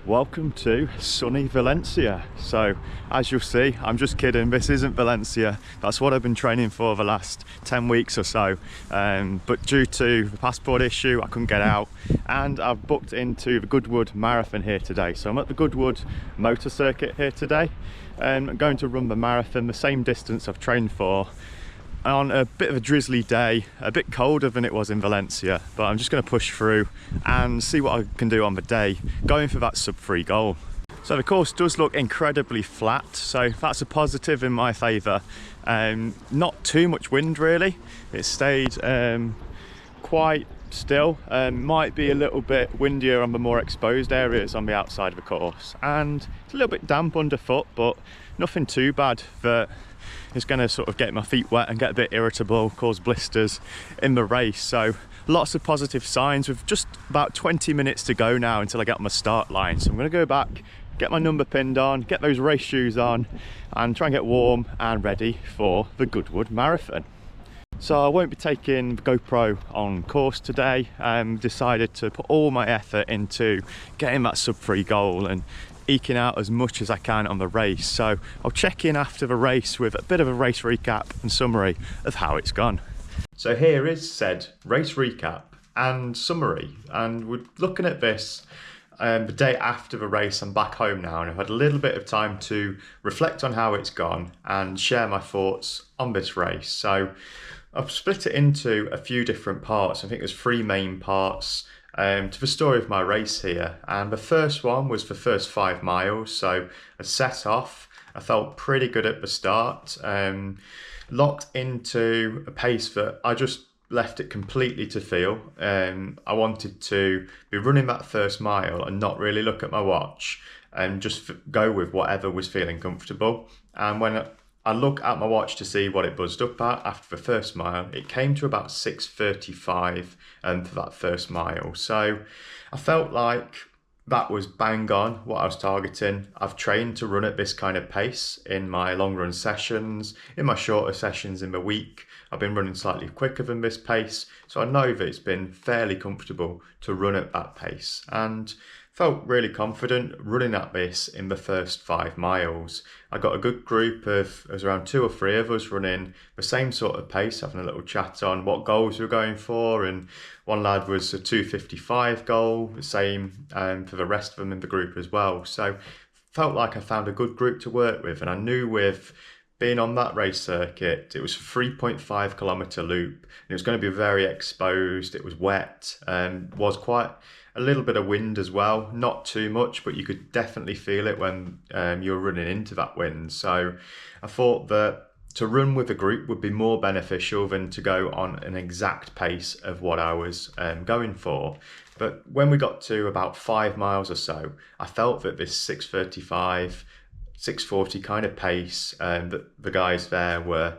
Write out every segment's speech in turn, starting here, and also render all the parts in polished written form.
Welcome to sunny Valencia. So as you'll see, I'm just kidding, this isn't Valencia. That's what I've been training for the last 10 weeks or so, but due to the passport issue I couldn't get out, and I've booked into the Goodwood Marathon here today. So I'm at the Goodwood motor circuit here today, and I'm going to run the marathon, the same distance I've trained for, on a bit of a drizzly day, a bit colder than it was in Valencia, but I'm just going to push through and see what I can do on the day, going for that sub-3 goal. So the course does look incredibly flat, so that's a positive in my favour. Not too much wind really, it stayed quite still. Might be a little bit windier on the more exposed areas on the outside of the course, and it's a little bit damp underfoot, but nothing too bad that it's going to sort of get my feet wet and get a bit irritable, cause blisters in the race. So lots of positive signs, with just about 20 minutes to go now until I get on my start line. So I'm going to go back, get my number pinned on, get those race shoes on, and try and get warm and ready for the Goodwood Marathon. So I won't be taking the GoPro on course today. Decided to put all my effort into getting that sub-3 goal and eking out as much as I can on the race. So I'll check in after the race with a bit of a race recap and summary of how it's gone. So here is said race recap and summary, and we're looking at this the day after the race. I'm back home now and I've had a little bit of time to reflect on how it's gone and share my thoughts on this race. So I've split it into a few different parts. I think there's 3 main parts to the story of my race here, and the first one was the first 5 miles. So I set off, I felt pretty good at the start, locked into a pace that I just left it completely to feel. I wanted to be running that first mile and not really look at my watch and just go with whatever was feeling comfortable. And when I look at my watch to see what it buzzed up at after the first mile, it came to about 6:35 for that first mile. So I felt like that was bang on what I was targeting. I've trained to run at this kind of pace in my long run sessions, in my shorter sessions in the week. I've been running slightly quicker than this pace, so I know that it's been fairly comfortable to run at that pace, and felt really confident running at this in the first 5 miles. I got a good group of, there was around 2 or 3 of us running the same sort of pace, having a little chat on what goals we were going for, and one lad was a 2:55 goal, the same for the rest of them in the group as well. So felt like I found a good group to work with, and I knew with being on that race circuit, it was a 3.5 kilometre loop, and it was going to be very exposed, it was wet, and was quite a little bit of wind as well, not too much, but you could definitely feel it when you were running into that wind. So I thought that to run with a group would be more beneficial than to go on an exact pace of what I was going for. But when we got to about 5 miles or so, I felt that this 6:35, 6:40 kind of pace that the guys there were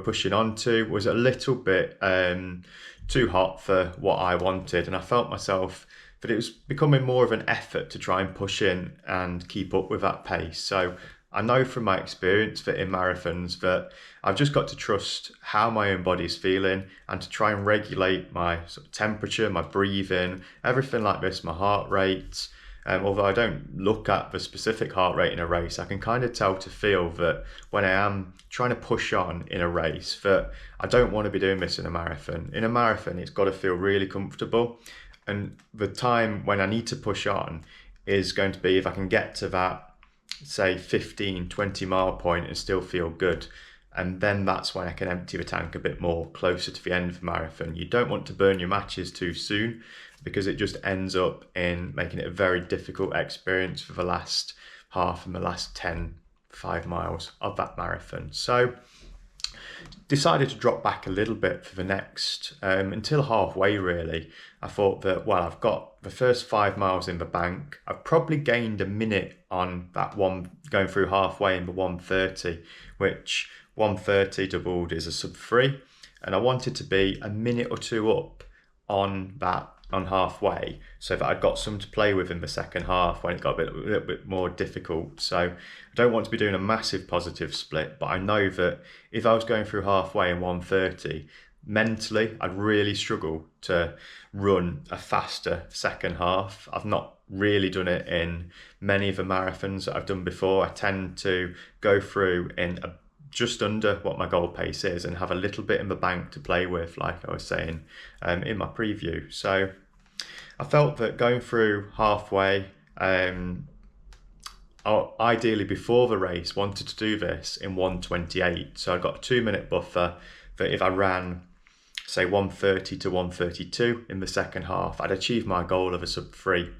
pushing onto was a little bit too hot for what I wanted, and I felt myself that it was becoming more of an effort to try and push in and keep up with that pace. So I know from my experience that in marathons that I've just got to trust how my own body's feeling and to try and regulate my sort of temperature, my breathing, everything like this, my heart rate. Although I don't look at the specific heart rate in a race, I can kind of tell to feel that when I am trying to push on in a race, that I don't want to be doing this in a marathon. In a marathon, it's got to feel really comfortable. And the time when I need to push on is going to be if I can get to that, say, 15-20 mile point and still feel good. And then that's when I can empty the tank a bit more closer to the end of the marathon. You don't want to burn your matches too soon, because it just ends up in making it a very difficult experience for the last half and the last 5 miles of that marathon. So decided to drop back a little bit for the next, until halfway really. I thought that, well, I've got the first 5 miles in the bank. I've probably gained a minute on that one going through halfway in the 1:30, which 1:30 doubled is a sub-3. And I wanted to be a minute or 2 up on that, on halfway, so that I'd got some to play with in the second half when it got a little bit more difficult. So I don't want to be doing a massive positive split, but I know that if I was going through halfway in 1:30, mentally I'd really struggle to run a faster second half. I've not really done it in many of the marathons that I've done before. I tend to go through in just under what my goal pace is and have a little bit in the bank to play with, like I was saying in my preview. So I felt that going through halfway, ideally before the race, wanted to do this in 1:28. So I got a 2-minute buffer that if I ran, say, 1:30 to 1:32 in the second half, I'd achieve my goal of a sub 3.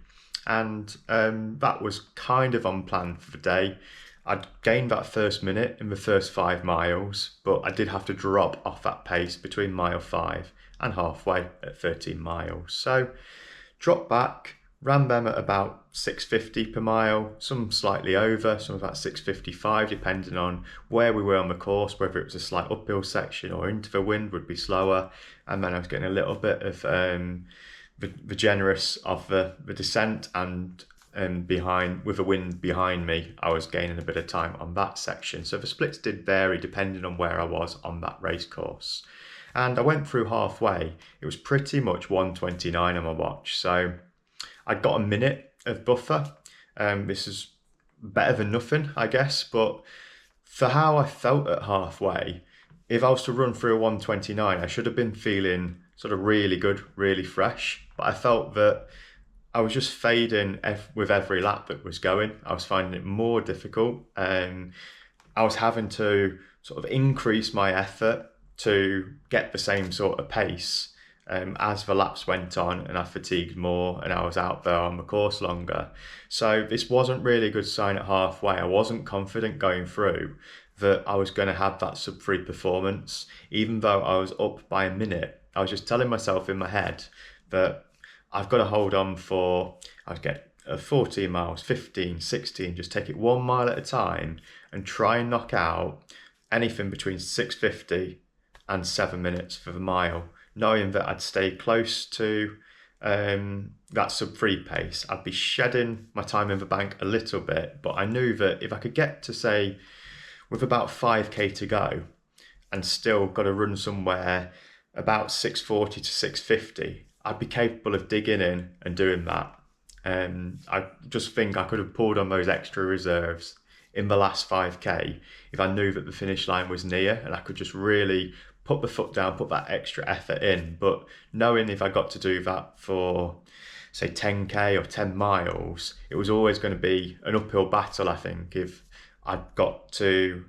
And that was kind of on plan for the day. I'd gained that first minute in the first 5 miles, but I did have to drop off that pace between mile 5 and halfway at 13 miles. So dropped back, ran them at about 6:50 per mile, some slightly over, some about 6:55, depending on where we were on the course, whether it was a slight uphill section or into the wind would be slower. And then I was getting a little bit of the generous of the descent, and behind, with the wind behind me, I was gaining a bit of time on that section. So the splits did vary depending on where I was on that race course. And I went through halfway, it was pretty much 1:29 on my watch. So I got a minute of buffer. This is better than nothing, I guess, but for how I felt at halfway, if I was to run through a 1:29, I should have been feeling sort of really good, really fresh. But I felt that I was just fading with every lap that was going. I was finding it more difficult. I was having to sort of increase my effort to get the same sort of pace as the laps went on, and I fatigued more and I was out there on the course longer. So this wasn't really a good sign at halfway. I wasn't confident going through that I was going to have that sub 3 performance. Even though I was up by a minute, I was just telling myself in my head that I've got to hold on for, I'd get 14 miles, 15, 16, just take it 1 mile at a time and try and knock out anything between 6:50 and 7 minutes for the mile, knowing that I'd stay close to that sub 3 pace. I'd be shedding my time in the bank a little bit, but I knew that if I could get to, say, with about 5k to go and still got to run somewhere about 6:40 to 6:50, I'd be capable of digging in and doing that. I just think I could have pulled on those extra reserves in the last 5k if I knew that the finish line was near and I could just really put the foot down, put that extra effort in. But knowing if I got to do that for, say, 10k or 10 miles, it was always going to be an uphill battle, I think, if I'd got to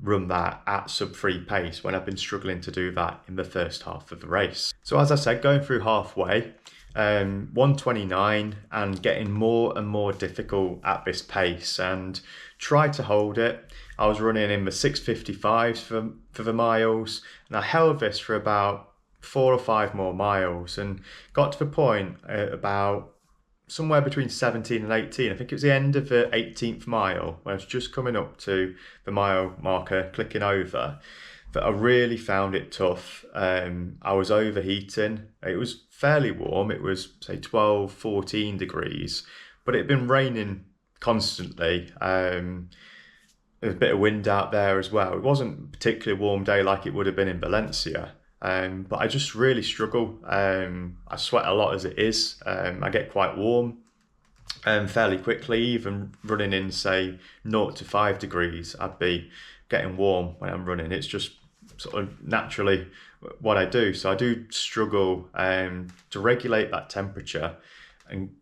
run that at sub 3 pace when I've been struggling to do that in the first half of the race. So as I said, going through halfway, 1:29 and getting more and more difficult at this pace, and tried to hold it. I was running in the 6:55s for the miles, and I held this for about 4 or 5 more miles and got to the point at about somewhere between 17 and 18. I think it was the end of the 18th mile when I was just coming up to the mile marker, clicking over, that I really found it tough. I was overheating. It was fairly warm. It was, say, 12, 14 degrees, but it had been raining constantly. There was a bit of wind out there as well. It wasn't a particularly warm day like it would have been in Valencia, but I just really struggle. I sweat a lot as it is. I get quite warm fairly quickly. Even running in, say, 0 to 5 degrees, I'd be getting warm when I'm running. It's just sort of naturally what I do. So I do struggle to regulate that temperature and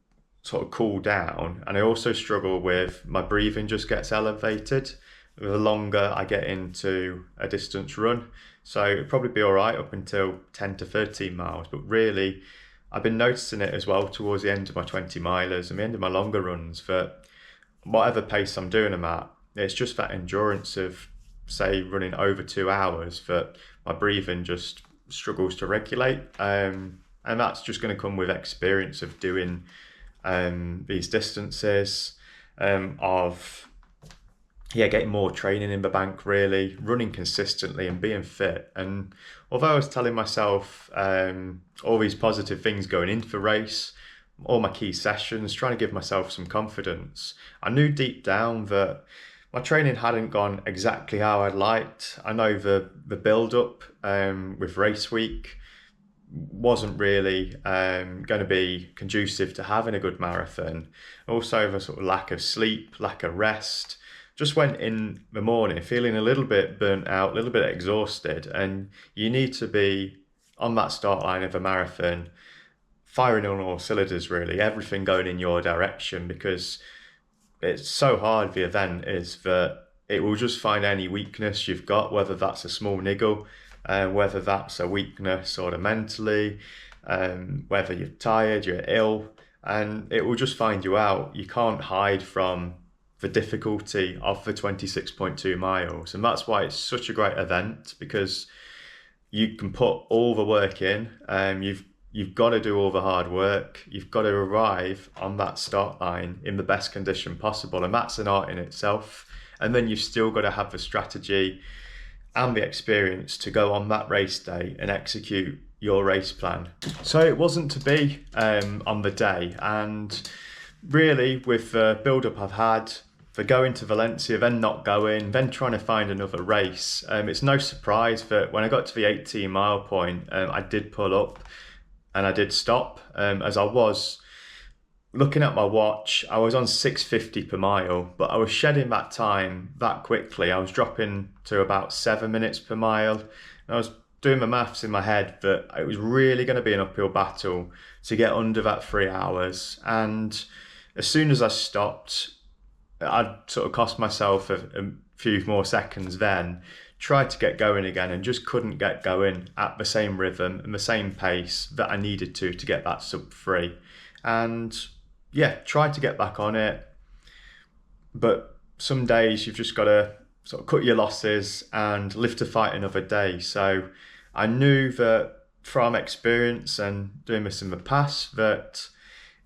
sort of cool down. And I also struggle with my breathing just gets elevated the longer I get into a distance run. So it'd probably be all right up until 10 to 13 miles. But really, I've been noticing it as well towards the end of my 20 milers and the end of my longer runs, that whatever pace I'm doing them at, it's just that endurance of, say, running over 2 hours that my breathing just struggles to regulate. And that's just going to come with experience of doing these distances, of getting more training in the bank, really running consistently and being fit. And although I was telling myself all these positive things going into the race, all my key sessions, trying to give myself some confidence, I knew deep down that my training hadn't gone exactly how I'd liked. I know the build up with race week wasn't really going to be conducive to having a good marathon. Also, the sort of lack of sleep, lack of rest. Just went in the morning feeling a little bit burnt out, a little bit exhausted, and you need to be on that start line of a marathon, firing on all cylinders, really, everything going in your direction, because it's so hard, the event is, that it will just find any weakness you've got, whether that's a small niggle, whether that's a weakness sort of mentally, whether you're tired, you're ill, and it will just find you out. You can't hide from the difficulty of the 26.2 miles. And that's why it's such a great event, because you can put all the work in. You've got to do all the hard work. You've got to arrive on that start line in the best condition possible. And that's an art in itself. And then you've still got to have the strategy and the experience to go on that race day and execute your race plan. So it wasn't to be on the day. And really, with the build-up I've had, for going to Valencia, then not going, then trying to find another race, it's no surprise that when I got to the 18-mile point, I did pull up and I did stop. As I was looking at my watch, I was on 6:50 per mile, but I was shedding that time that quickly. I was dropping to about 7 minutes per mile. And I was doing the maths in my head that it was really going to be an uphill battle to get under that 3 hours. And as soon as I stopped, I'd sort of cost myself a few more seconds then, tried to get going again and just couldn't get going at the same rhythm and the same pace that I needed to get that sub 3. And yeah, tried to get back on it. But some days you've just got to sort of cut your losses and live to fight another day. So I knew that from experience and doing this in the past, that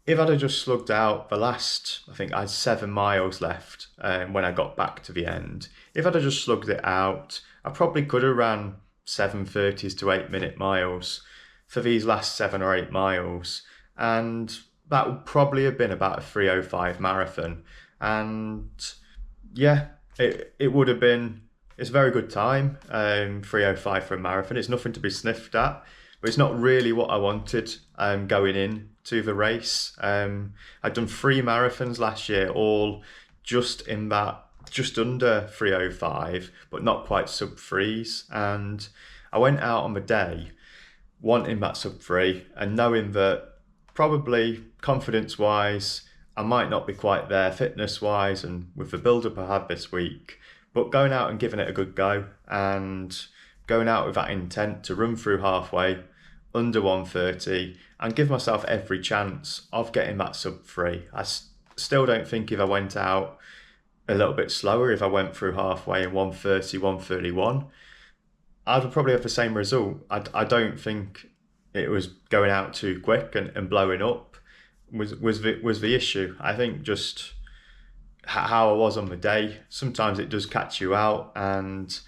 if I'd have just slugged out the last, I think I had 7 miles left when I got back to the end. If I'd have just slugged it out, I probably could have ran 7:30s to 8-minute miles for these last 7 or 8 miles. And that would probably have been about a 3:05 marathon. And yeah, it would have been, it's a very good time, 3:05 for a marathon. It's nothing to be sniffed at, but it's not really what I wanted going in to the race. I'd done 3 marathons last year, all just in that, just under 3:05, but not quite sub 3s. And I went out on the day wanting that sub 3 and knowing that probably confidence wise, I might not be quite there fitness wise and with the build up I had this week, but going out and giving it a good go and going out with that intent to run through halfway under 1:30 and give myself every chance of getting that sub 3. I still don't think if I went out a little bit slower, if I went through halfway in 1:30, 1:31, I would probably have the same result. I don't think it was going out too quick and blowing up was the issue. I think just how I was on the day, sometimes it does catch you out and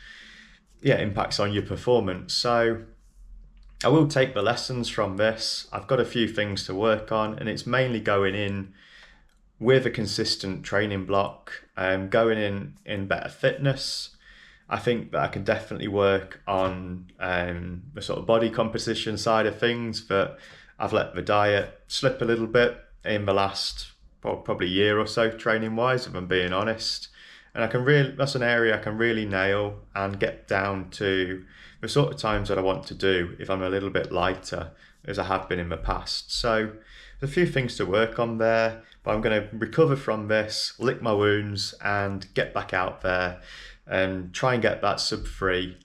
yeah, impacts on your performance. So I will take the lessons from this. I've got a few things to work on, and it's mainly going in with a consistent training block, going in better fitness. I think that I can definitely work on the sort of body composition side of things, but I've let the diet slip a little bit in the last probably year or so training wise, if I'm being honest. And I can really, that's an area I can really nail and get down to the sort of times that I want to do if I'm a little bit lighter, as I have been in the past. So there's a few things to work on there, but I'm going to recover from this, lick my wounds and get back out there and try and get that sub 3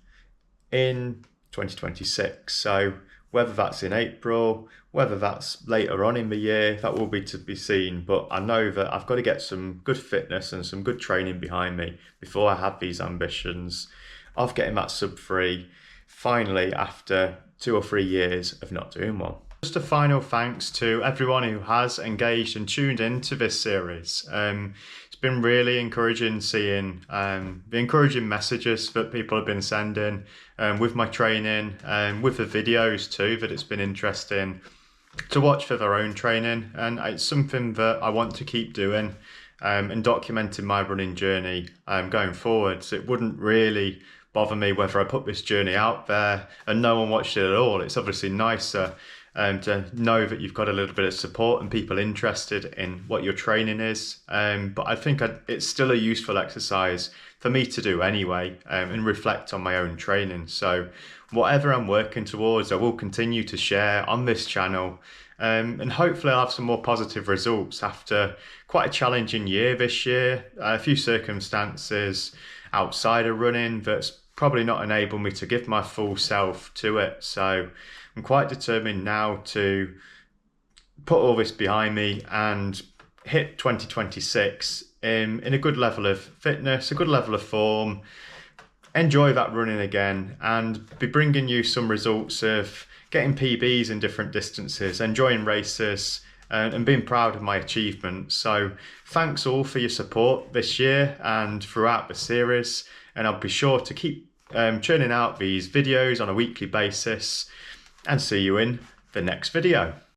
in 2026. So whether that's in April, whether that's later on in the year, that will be to be seen. But I know that I've got to get some good fitness and some good training behind me before I have these ambitions of getting that sub 3 finally after 2 or 3 years of not doing one. Just a final thanks to everyone who has engaged and tuned into this series. It's been really encouraging seeing the encouraging messages that people have been sending with my training, with the videos too, that it's been interesting to watch for their own training. And it's something that I want to keep doing and documenting my running journey going forward. So it wouldn't really bother me whether I put this journey out there and no one watched it at all. It's obviously nicer to know that you've got a little bit of support and people interested in what your training is. But I think it's still a useful exercise for me to do anyway, and reflect on my own training. So whatever I'm working towards, I will continue to share on this channel. And hopefully I'll have some more positive results after quite a challenging year this year. A few circumstances outside of running that's probably not enabled me to give my full self to it. So I'm quite determined now to put all this behind me and hit 2026 in a good level of fitness, a good level of form, enjoy that running again, and be bringing you some results of getting PBs in different distances, enjoying races, and being proud of my achievements. So thanks all for your support this year and throughout the series, and I'll be sure to keep churning out these videos on a weekly basis, and see you in the next video.